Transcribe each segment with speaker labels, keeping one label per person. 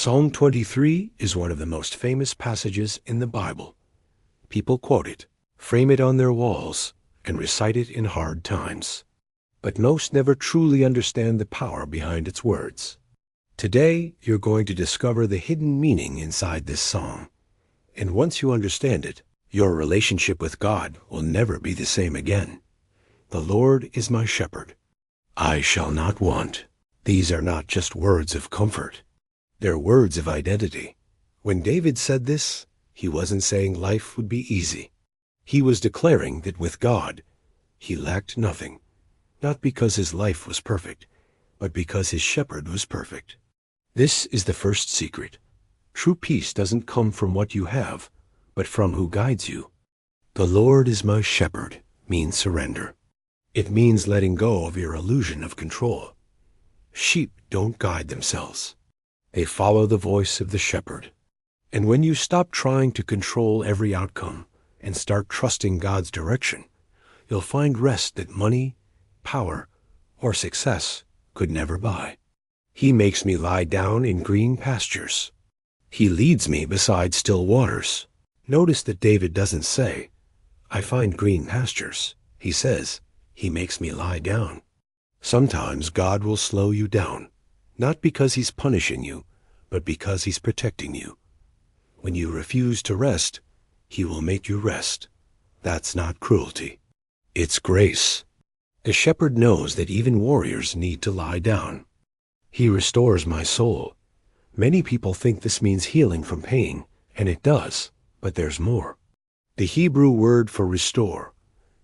Speaker 1: Psalm 23 is one of the most famous passages in the Bible. People quote it, frame it on their walls, and recite it in hard times. But most never truly understand the power behind its words. Today, you're going to discover the hidden meaning inside this psalm. And once you understand it, your relationship with God will never be the same again. The Lord is my shepherd. I shall not want. These are not just words of comfort. They're words of identity. When David said this, he wasn't saying life would be easy. He was declaring that with God, he lacked nothing. Not because his life was perfect, but because his shepherd was perfect. This is the first secret. True peace doesn't come from what you have, but from who guides you. The Lord is my shepherd means surrender. It means letting go of your illusion of control. Sheep don't guide themselves. They follow the voice of the shepherd. And when you stop trying to control every outcome and start trusting God's direction, you'll find rest that money, power, or success could never buy. He makes me lie down in green pastures. He leads me beside still waters. Notice that David doesn't say, I find green pastures. He says, he makes me lie down. Sometimes God will slow you down, not because he's punishing you, but because he's protecting you. When you refuse to rest, he will make you rest. That's not cruelty. It's grace. The shepherd knows that even warriors need to lie down. He restores my soul. Many people think this means healing from pain, and it does, but there's more. The Hebrew word for restore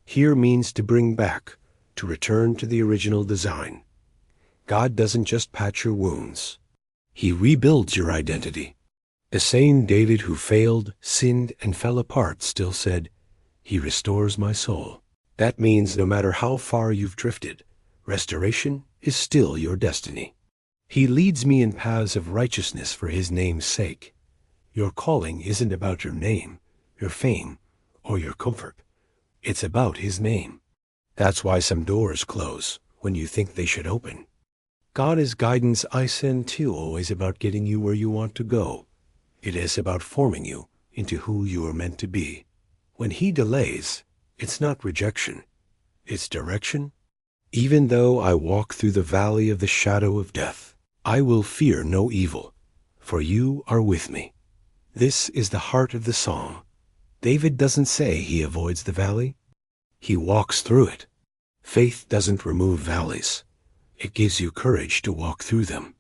Speaker 1: here means to bring back, to return to the original design. God doesn't just patch your wounds. He rebuilds your identity. The same David who failed, sinned, and fell apart still said, he restores my soul. That means no matter how far you've drifted, restoration is still your destiny. He leads me in paths of righteousness for his name's sake. Your calling isn't about your name, your fame, or your comfort. It's about his name. That's why some doors close when you think they should open. God is guidance I send too always about getting you where you want to go. It is about forming you into who you are meant to be. When he delays, it's not rejection, it's direction. Even though I walk through the valley of the shadow of death, I will fear no evil, for you are with me. This is the heart of the song. David doesn't say he avoids the valley. He walks through it. Faith doesn't remove valleys. It gives you courage to walk through them.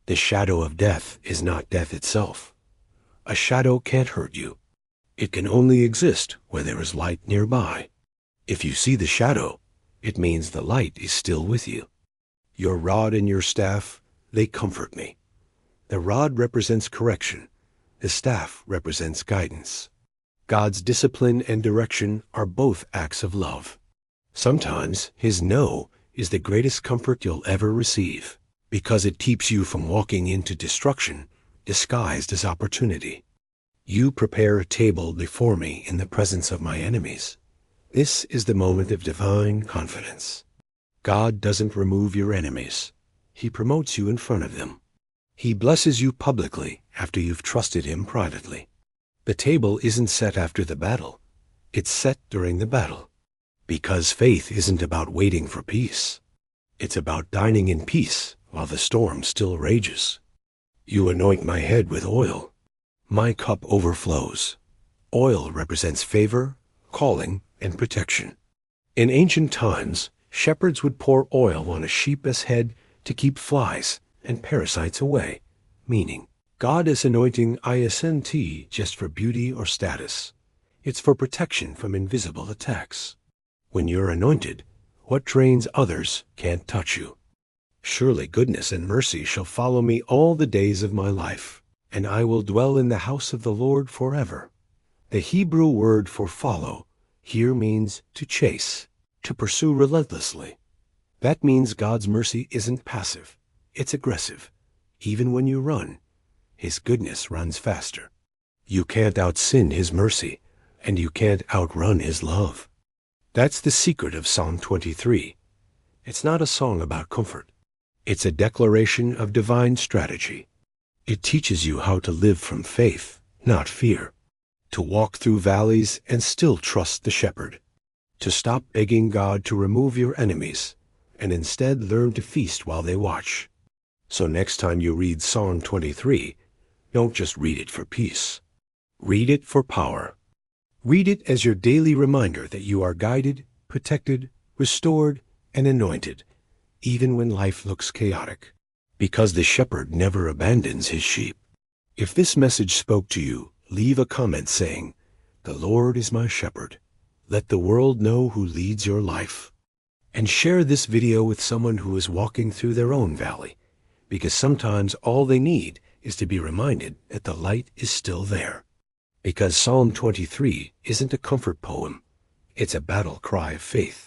Speaker 1: The shadow of death is not death itself. A shadow can't hurt you. It can only exist where there is light nearby. If you see the shadow, it means the light is still with you. Your rod and your staff, they comfort me. The rod represents correction. The staff represents guidance. God's discipline and direction are both acts of love. Sometimes his no is the greatest comfort you'll ever receive, because it keeps you from walking into destruction disguised as opportunity. You prepare a table before me in the presence of my enemies. This is the moment of divine confidence. God doesn't remove your enemies. He promotes you in front of them. He blesses you publicly after you've trusted him privately. The table isn't set after the battle. It's set during the battle. Because faith isn't about waiting for peace. It's about dining in peace while the storm still rages. You anoint my head with oil. My cup overflows. Oil represents favor, calling, and protection. In ancient times, shepherds would pour oil on a sheep's head to keep flies and parasites away, meaning God is anointing isn't just for beauty or status. It's for protection from invisible attacks. When you're anointed, what drains others can't touch you. Surely goodness and mercy shall follow me all the days of my life, and I will dwell in the house of the Lord forever. The Hebrew word for follow here means to chase, to pursue relentlessly. That means God's mercy isn't passive, it's aggressive. Even when you run, his goodness runs faster. You can't out-sin his mercy, and you can't outrun his love. That's the secret of Psalm 23. It's not a song about comfort. It's a declaration of divine strategy. It teaches you how to live from faith, not fear. To walk through valleys and still trust the shepherd. To stop begging God to remove your enemies, and instead learn to feast while they watch. So next time you read Psalm 23, don't just read it for peace. Read it for power. Read it as your daily reminder that you are guided, protected, restored, and anointed, even when life looks chaotic. Because the shepherd never abandons his sheep. If this message spoke to you, leave a comment saying, "The Lord is my shepherd." Let the world know who leads your life. And share this video with someone who is walking through their own valley, because sometimes all they need is to be reminded that the light is still there. Because Psalm 23 isn't a comfort poem, it's a battle cry of faith.